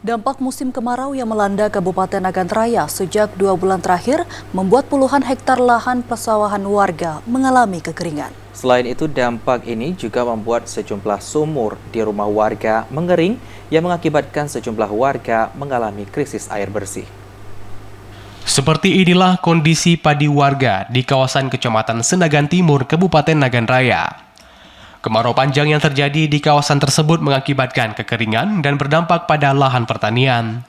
Dampak musim kemarau yang melanda Kabupaten Nagan Raya sejak 2 bulan terakhir membuat puluhan hektar lahan persawahan warga mengalami kekeringan. Selain itu, dampak ini juga membuat sejumlah sumur di rumah warga mengering yang mengakibatkan sejumlah warga mengalami krisis air bersih. Seperti inilah kondisi padi warga di kawasan Kecamatan Senagan Timur, Kabupaten Nagan Raya. Kemarau panjang yang terjadi di kawasan tersebut mengakibatkan kekeringan dan berdampak pada lahan pertanian.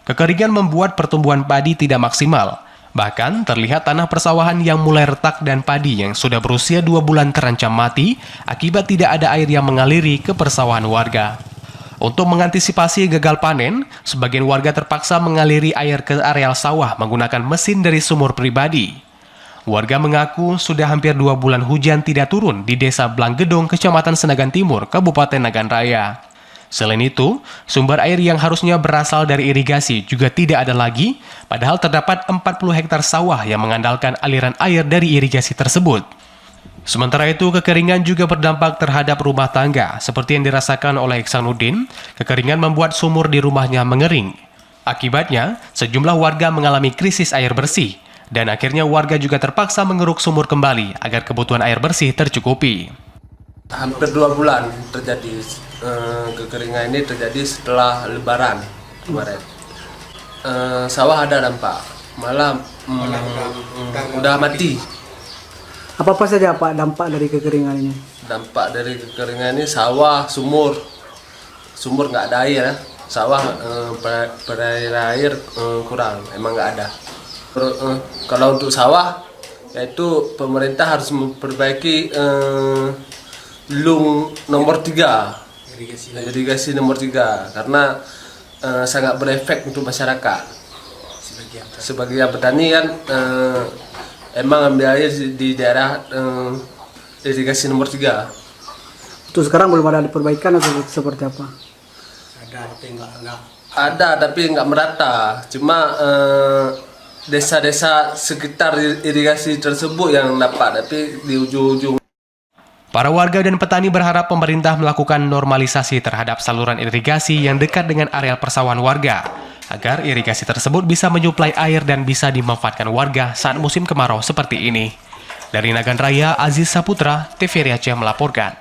Kekeringan membuat pertumbuhan padi tidak maksimal. Bahkan terlihat tanah persawahan yang mulai retak dan padi yang sudah berusia 2 bulan terancam mati akibat tidak ada air yang mengaliri ke persawahan warga. Untuk mengantisipasi gagal panen, sebagian warga terpaksa mengaliri air ke areal sawah menggunakan mesin dari sumur pribadi. Warga mengaku sudah hampir 2 bulan hujan tidak turun di Desa Blanggedong, Kecamatan Senagan Timur, Kabupaten Nagan Raya. Selain itu, sumber air yang harusnya berasal dari irigasi juga tidak ada lagi, padahal terdapat 40 hektar sawah yang mengandalkan aliran air dari irigasi tersebut. Sementara itu, kekeringan juga berdampak terhadap rumah tangga, seperti yang dirasakan oleh Iksanuddin. Kekeringan membuat sumur di rumahnya mengering. Akibatnya, sejumlah warga mengalami krisis air bersih, dan akhirnya warga juga terpaksa mengeruk sumur kembali agar kebutuhan air bersih tercukupi. Hampir 2 bulan terjadi kekeringan ini terjadi setelah Lebaran kemarin. Sawah ada dampak, malah udah mati. Apa saja Pak dampak dari kekeringan ini? Dampak dari kekeringan ini sawah, sumur nggak ada air ya. Sawah air kurang, emang nggak ada. Kalau untuk sawah, yaitu pemerintah harus memperbaiki lung nomor 3, irigasi nomor 3, karena sangat berefek untuk masyarakat. Sebagian petani kan emang ambil air di daerah irigasi nomor 3. Itu sekarang belum ada perbaikan atau seperti apa? Ada tapi nggak merata, cuma desa-desa sekitar irigasi tersebut yang dapat, tapi di ujung-ujung. Para warga dan petani berharap pemerintah melakukan normalisasi terhadap saluran irigasi yang dekat dengan areal persawahan warga, agar irigasi tersebut bisa menyuplai air dan bisa dimanfaatkan warga saat musim kemarau seperti ini. Dari Nagan Raya, Aziz Saputra, TVRI Aceh melaporkan.